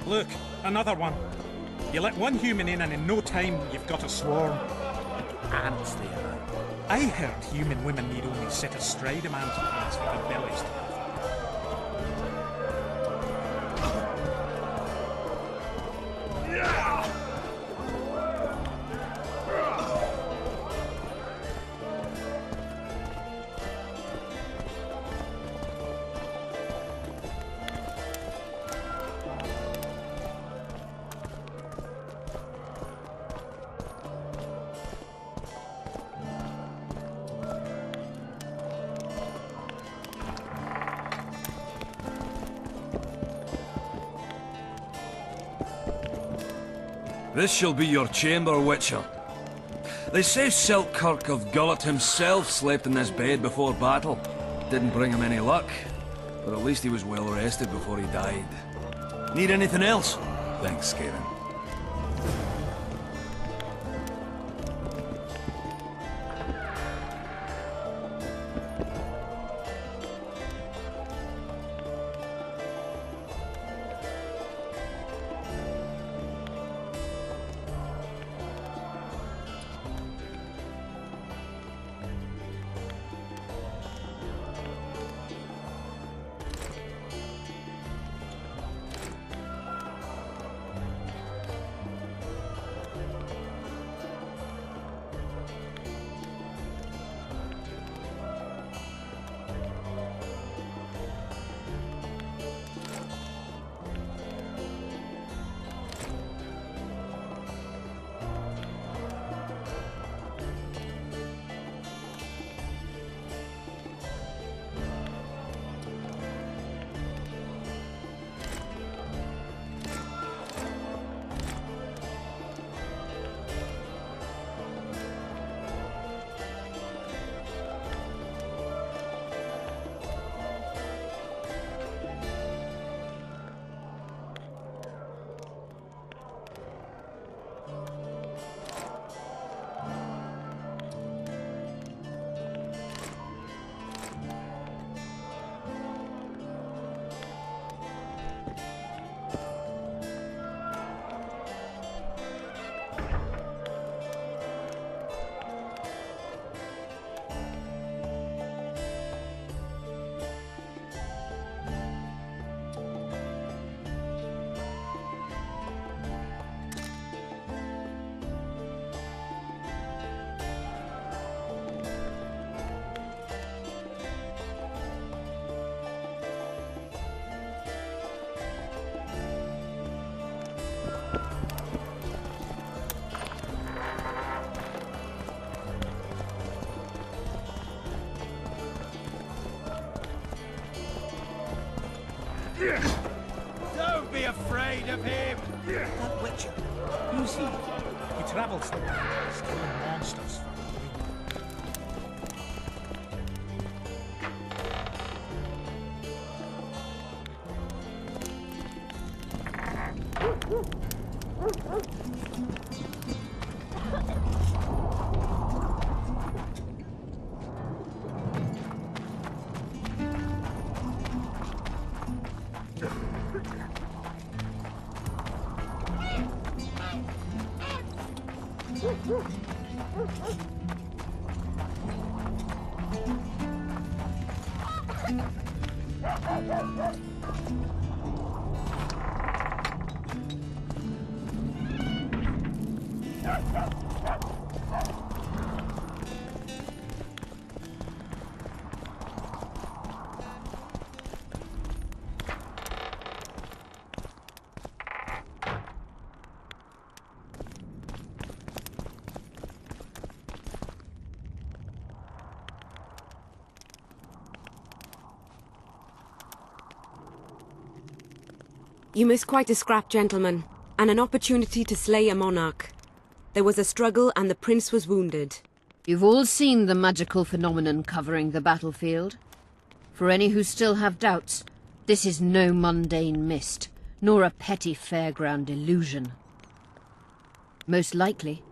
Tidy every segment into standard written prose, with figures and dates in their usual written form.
Look, another one. You let one human in and in no time you've got a swarm. Ants they are. I heard human women need only sit astride a man's pants for their bellies to have. This shall be your chamber, Witcher. They say Selkirk of Gullet himself slept in this bed before battle. Didn't bring him any luck, but at least he was well rested before he died. Need anything else? Thanks, Skaven. Don't be afraid of him! That Witcher, who's he? He travels the lands, killing monsters for You missed quite a scrap, gentlemen, and an opportunity to slay a monarch. There was a struggle and the prince was wounded. You've all seen the magical phenomenon covering the battlefield. For any who still have doubts, this is no mundane mist, nor a petty fairground illusion. Most likely,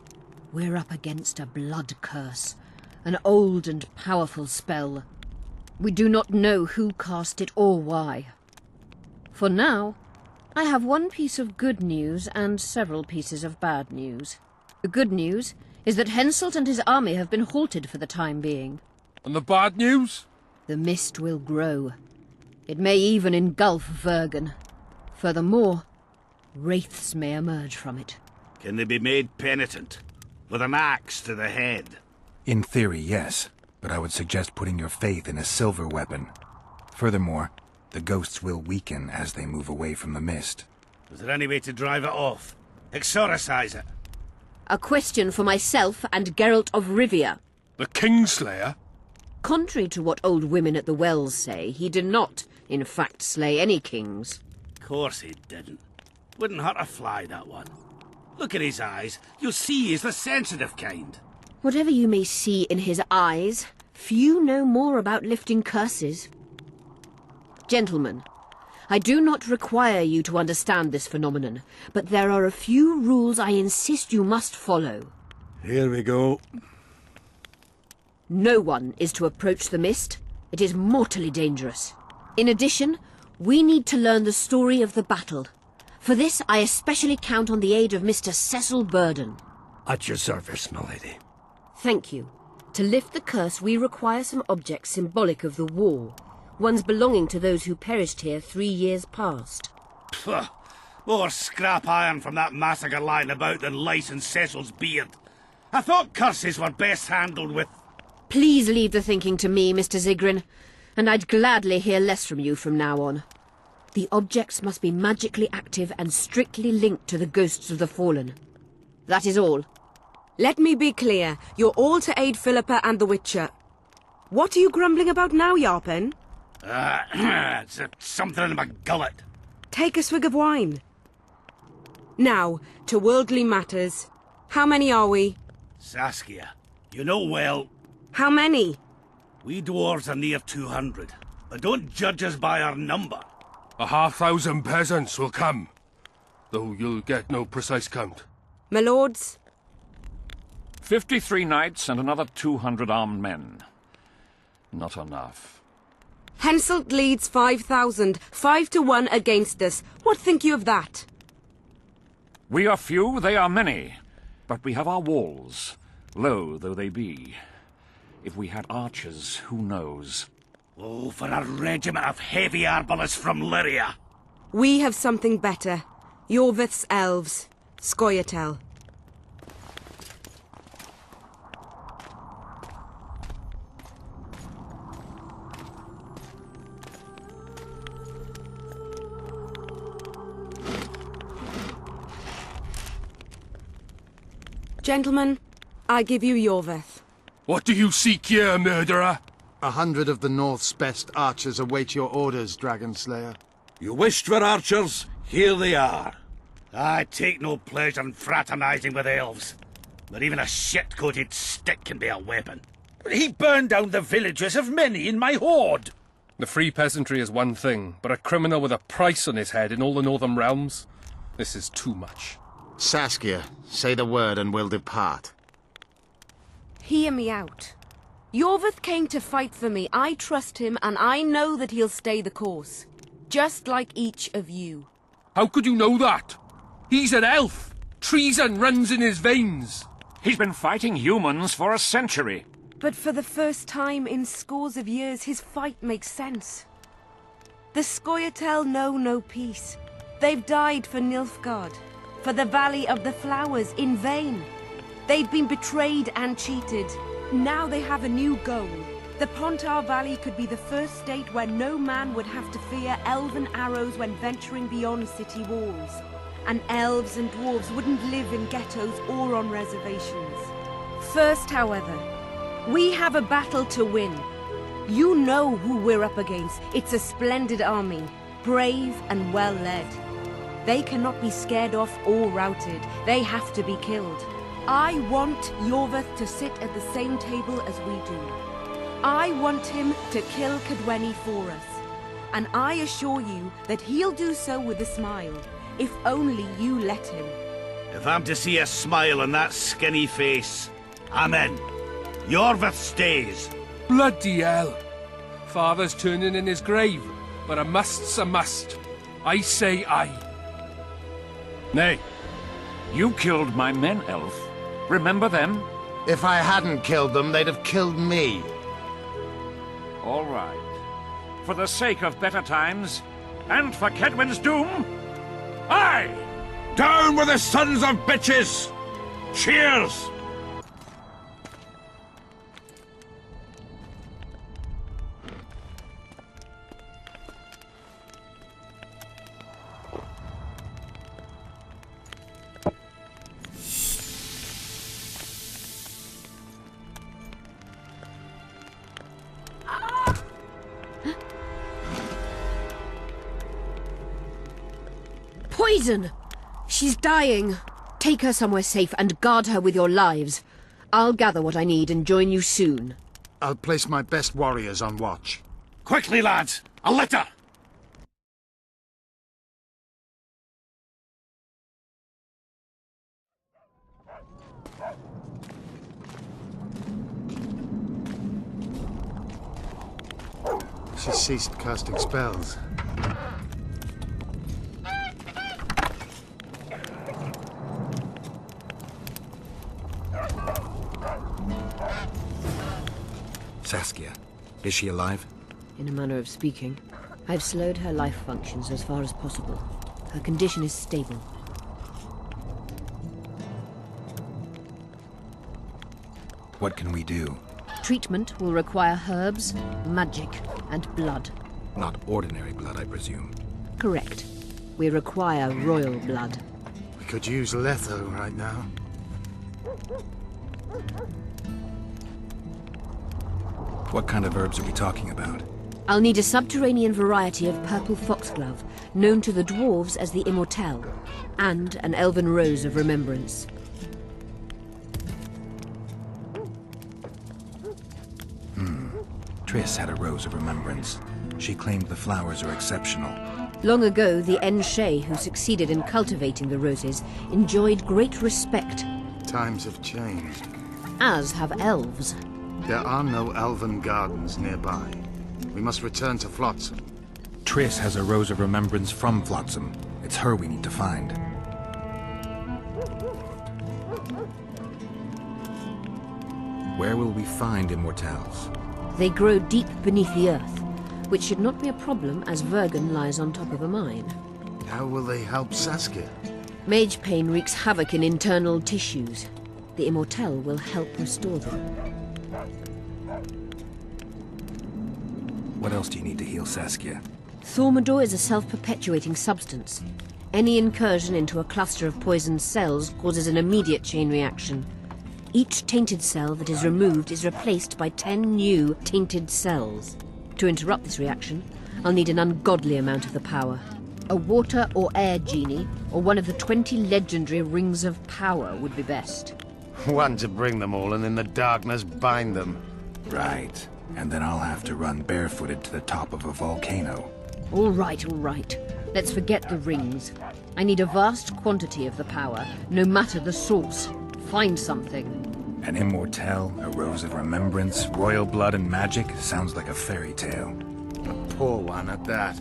we're up against a blood curse, an old and powerful spell. We do not know who cast it or why. For now, I have one piece of good news and several pieces of bad news. The good news is that Henselt and his army have been halted for the time being. And the bad news? The mist will grow. It may even engulf Vergen. Furthermore, wraiths may emerge from it. Can they be made penitent? With an axe to the head? In theory, yes. But I would suggest putting your faith in a silver weapon. Furthermore, the ghosts will weaken as they move away from the mist. Is there any way to drive it off? Exorcise it? A question for myself and Geralt of Rivia. The Kingslayer? Contrary to what old women at the wells say, he did not, in fact, slay any kings. Of course he didn't. Wouldn't hurt a fly, that one. Look at his eyes. You'll see he's the sensitive kind. Whatever you may see in his eyes, few know more about lifting curses. Gentlemen, I do not require you to understand this phenomenon, but there are a few rules I insist you must follow. Here we go. No one is to approach the mist. It is mortally dangerous. In addition, we need to learn the story of the battle. For this, I especially count on the aid of Mr. Cecil Burden. At your service, milady. Thank you. To lift the curse, we require some objects symbolic of the war. Ones belonging to those who perished here 3 years past. Pfft. More scrap iron from that massacre lying about than lice in Cecil's beard. I thought curses were best handled with... Please leave the thinking to me, Mr. Zigrin, and I'd gladly hear less from you from now on. The objects must be magically active and strictly linked to the ghosts of the fallen. That is all. Let me be clear. You're all to aid Philippa and the Witcher. What are you grumbling about now, Yarpen? It's something in my gullet. Take a swig of wine. Now, to worldly matters. How many are we? Saskia, you know well, How many? we dwarves are near 200. But don't judge us by our number. 1,000 peasants will come, though you'll get no precise count. My lords? 53 knights and another 200 armed men. Not enough. Henselt leads 5,000, 5 to 1 against us. What think you of that? We are few, they are many. But we have our walls, low though they be. If we had archers, who knows? Oh, for a regiment of heavy arbalists from Lyria. We have something better. Yorvith's elves. Scoia'tael. Gentlemen, I give you Yorvith. What do you seek here, murderer? 100 of the North's best archers await your orders, Dragon Slayer. You wished for archers? Here they are. I take no pleasure in fraternizing with elves. But even a shit-coated stick can be a weapon. He burned down the villages of many in my horde. The free peasantry is one thing, but a criminal with a price on his head in all the Northern realms? This is too much. Saskia, say the word and we'll depart. Hear me out. Yorvith came to fight for me. I trust him, and I know that he'll stay the course. Just like each of you. How could you know that? He's an elf! Treason runs in his veins! He's been fighting humans for a century. But for the first time in scores of years, his fight makes sense. The Scoia'tael know no peace. They've died for Nilfgaard, for the Valley of the Flowers, in vain. They've been betrayed and cheated. Now they have a new goal. The Pontar Valley could be the first state where no man would have to fear elven arrows when venturing beyond city walls. And elves and dwarves wouldn't live in ghettos or on reservations. First, however, we have a battle to win. You know who we're up against. It's a splendid army, brave and well led. They cannot be scared off or routed. They have to be killed. I want Yorvith to sit at the same table as we do. I want him to kill Cadweni for us. And I assure you that he'll do so with a smile, if only you let him. If I'm to see a smile on that skinny face, I'm in. Yorvith stays. Bloody hell! Father's turning in his grave, but a must's a must. I say aye. Nay. You killed my men, Elf. Remember them? If I hadn't killed them, they'd have killed me. All right. For the sake of better times, and for Kedwin's doom, aye! Down with the sons of bitches! Cheers! Poison! She's dying. Take her somewhere safe and guard her with your lives. I'll gather what I need and join you soon. I'll place my best warriors on watch. Quickly, lads! A litter! She's ceased casting spells. Saskia, is she alive? In a manner of speaking. I've slowed her life functions as far as possible. Her condition is stable. What can we do? Treatment will require herbs, magic, and blood. Not ordinary blood, I presume. Correct. We require royal blood. We could use Letho right now. What kind of herbs are we talking about? I'll need a subterranean variety of purple foxglove, known to the dwarves as the Immortelle, and an elven rose of remembrance. Triss had a rose of remembrance. She claimed the flowers are exceptional. Long ago, the Enshe who succeeded in cultivating the roses enjoyed great respect, Times have changed. as have elves. There are no elven gardens nearby. We must return to Flotsam. Triss has a rose of remembrance from Flotsam. It's her we need to find. Where will we find Immortelles? They grow deep beneath the earth, which should not be a problem as Vergen lies on top of a mine. How will they help Saskia? Mage pain wreaks havoc in internal tissues. The Immortelle will help restore them. What else do you need to heal Saskia? Thaumadour is a self-perpetuating substance. Any incursion into a cluster of poisoned cells causes an immediate chain reaction. Each tainted cell that is removed is replaced by 10 new tainted cells. To interrupt this reaction, I'll need an ungodly amount of the power. A water or air genie, or one of the 20 legendary rings of power would be best. One to bring them all and in the darkness bind them. Right. And then I'll have to run barefooted to the top of a volcano. All right. Let's forget the rings. I need a vast quantity of the power, no matter the source. Find something. An Immortelle, a rose of remembrance, royal blood and magic. Sounds like a fairy tale. A poor one at that.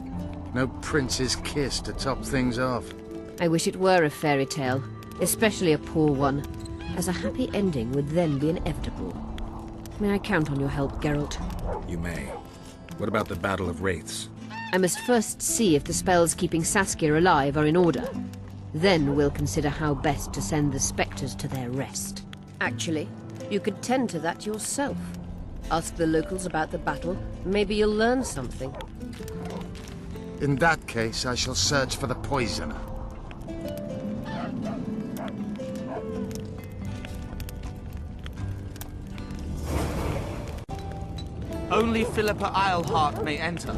No prince's kiss to top things off. I wish it were a fairy tale, especially a poor one, as a happy ending would then be inevitable. May I count on your help, Geralt? You may. What about the Battle of Wraiths? I must first see if the spells keeping Saskia alive are in order. Then we'll consider how best to send the spectres to their rest. Actually, you could tend to that yourself. Ask the locals about the battle. Maybe you'll learn something. In that case, I shall search for the poisoner. Only Philippa Eilhart may enter.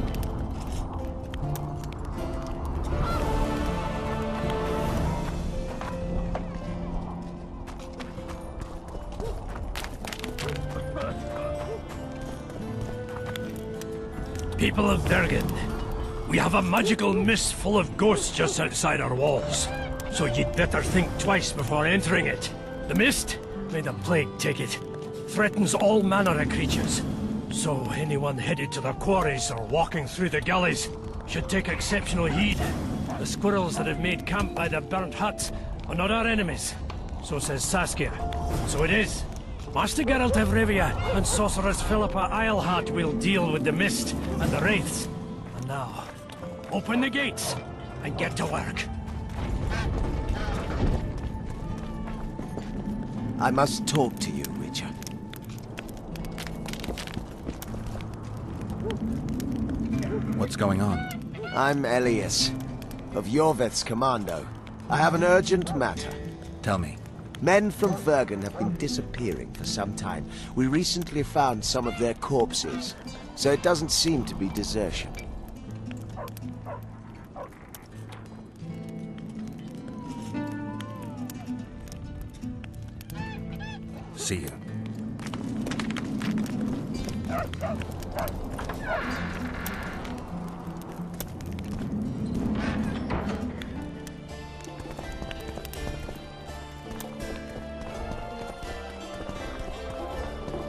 People of Bergen, we have a magical mist full of ghosts just outside our walls, so you'd better think twice before entering it. The mist, may the plague take it, threatens all manner of creatures, so anyone headed to the quarries or walking through the gullies should take exceptional heed. The squirrels that have made camp by the burnt hut are not our enemies. So says Saskia. So it is. Master Geralt of Rivia and Sorceress Philippa Eilhart will deal with the mist and the wraiths. And now, open the gates and get to work. I must talk to you, Witcher. What's going on? I'm Elias, of Yorveth's commando. I have an urgent matter. Tell me. Men from Vergen have been disappearing for some time. We recently found some of their corpses, so it doesn't seem to be desertion. See you.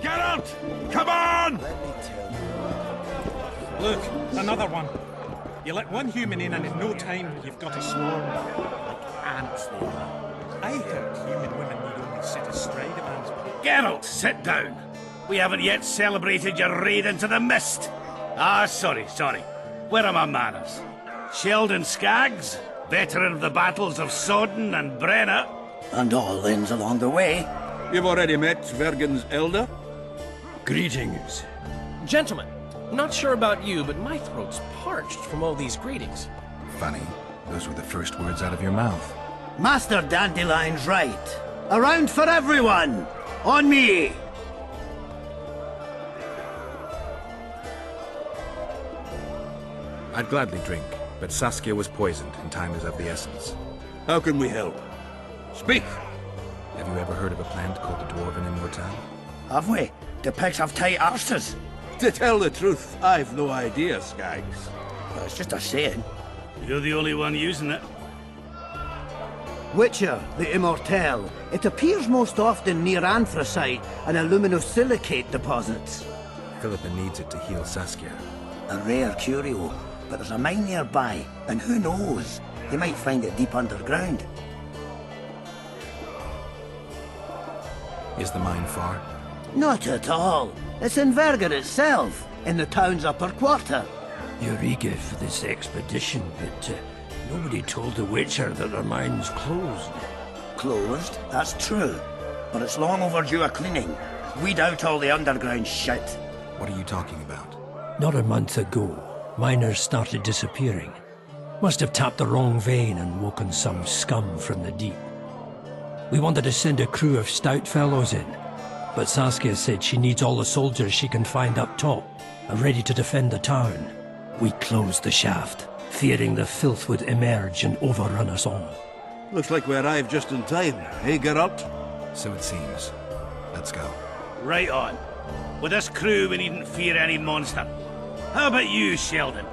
Geralt! Come on! Look, another one. You let one human in and in no time you've got a swarm. Like ants they are. I heard human women need only sit astride a man's back. Geralt, sit down. We haven't yet celebrated your raid into the mist. Ah, sorry. Where are my manners? Sheldon Skaggs, veteran of the battles of Sodden and Brenna. And all ends along the way. You've already met Vergen's elder? Greetings. Gentlemen, not sure about you, but my throat's parched from all these greetings. Funny. Those were the first words out of your mouth. Master Dandelion's right. Around for everyone! On me! I'd gladly drink, but Saskia was poisoned and time is of the essence. How can we help? Speak! Have you ever heard of a plant called the Dwarven Immortelle? Have we? The pigs have tight arses. To tell the truth, I've no idea, Skaggs. Well, it's just a saying. You're the only one using it. Witcher, the Immortelle. It appears most often near anthracite and aluminosilicate deposits. Philippa needs it to heal Saskia. A rare curio, but there's a mine nearby, and who knows? You might find it deep underground. Is the mine far? Not at all. It's in Verger itself, in the town's upper quarter. You're eager for this expedition, but nobody told the Witcher that their mine's closed. Closed? That's true. But it's long overdue a cleaning. Weed out all the underground shit. What are you talking about? Not a month ago, miners started disappearing. Must have tapped the wrong vein and woken some scum from the deep. We wanted to send a crew of stout fellows in, but Saskia said she needs all the soldiers she can find up top and ready to defend the town. We closed the shaft, fearing the filth would emerge and overrun us all. Looks like we arrived just in time, eh, Geralt? So it seems. Let's go. Right on. With this crew, we needn't fear any monster. How about you, Sheldon?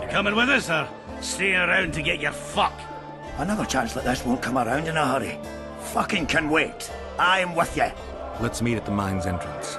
You coming with us, or staying around to get your fuck? Another chance like this won't come around in a hurry. Fucking can wait. I'm with you. Let's meet at the mine's entrance.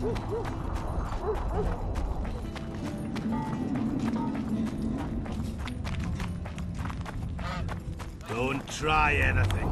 Don't try anything.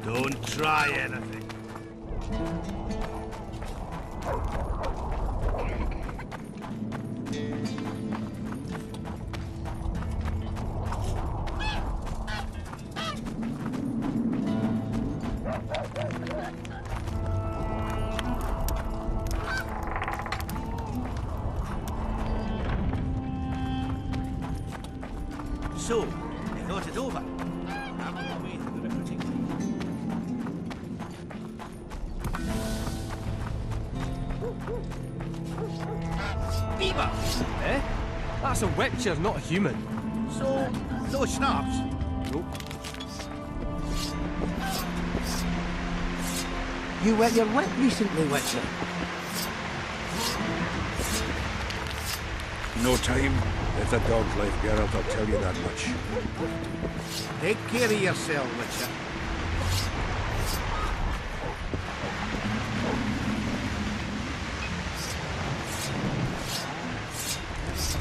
Don't try anything. So, you thought it over? I'm on the way to the recruiting. Beaver! Eh? That's a witcher, not a human. So, no schnapps? Nope. You wet your wet recently, Witcher? No time. It's a dog's life, Geralt, I'll tell you that much. Take care of yourself, Witcher.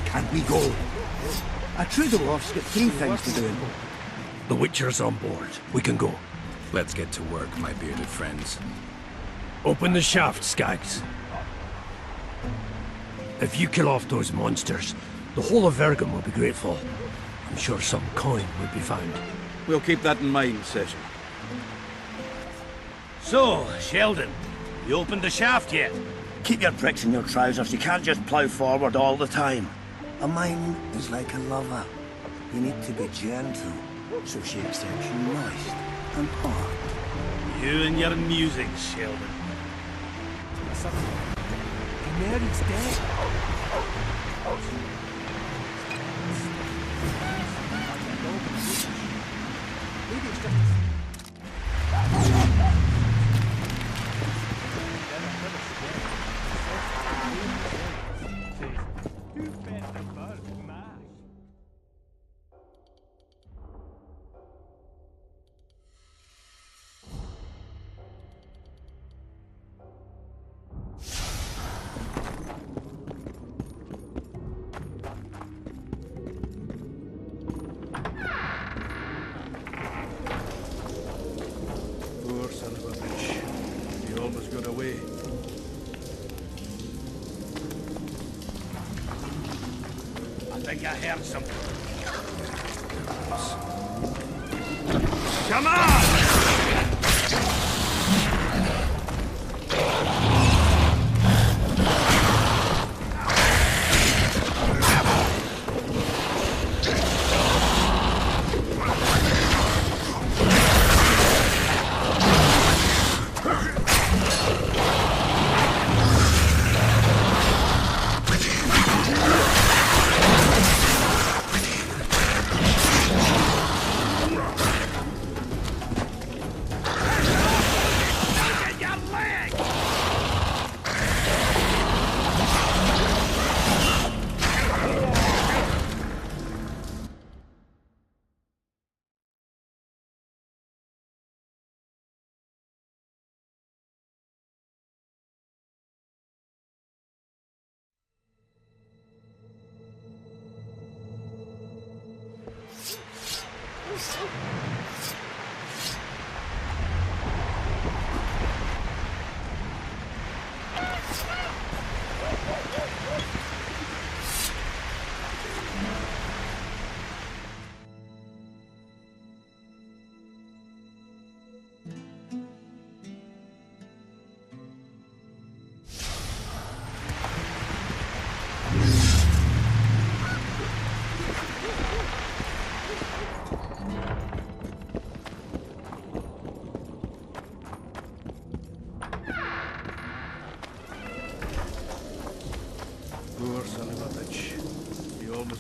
Can't we go? A true dwarf's got 3 things to do. The Witcher's on board. We can go. Let's get to work, my bearded friends. Open the shaft, Skags. If you kill off those monsters, the whole of Vergen will be grateful. I'm sure some coin will be found. We'll keep that in mind, Session. So, Sheldon, you opened the shaft yet? Keep your pricks in your trousers. You can't just plough forward all the time. A mine is like a lover. You need to be gentle, so she accepts you moist and hard. You and your music, Sheldon. Mary's dead. Maybe it's just... Poor son of a bitch. He almost got away. I think I heard something. Come on!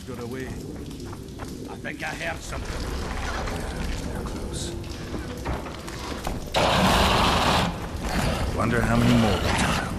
Elder's got away. I think I heard something. They're close. Wonder how many more we took out.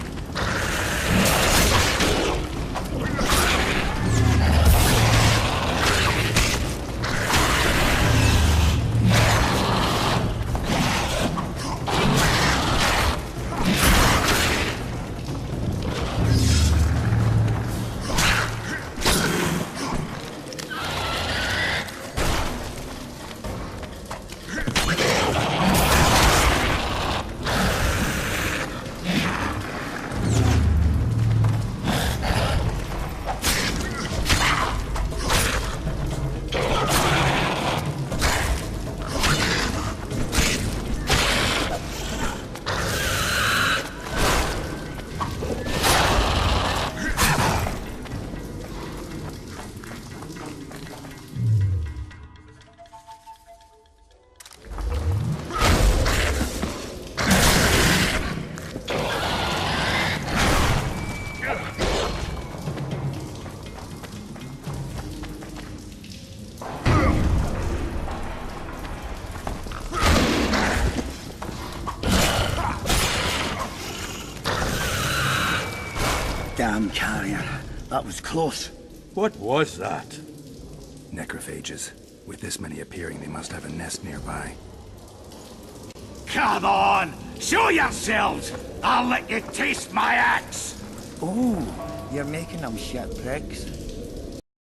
Damn carrier. That was close. What was that? Necrophages. With this many appearing, they must have a nest nearby. Come on! Show yourselves! I'll let you taste my axe! Oh, you're making them shit pricks.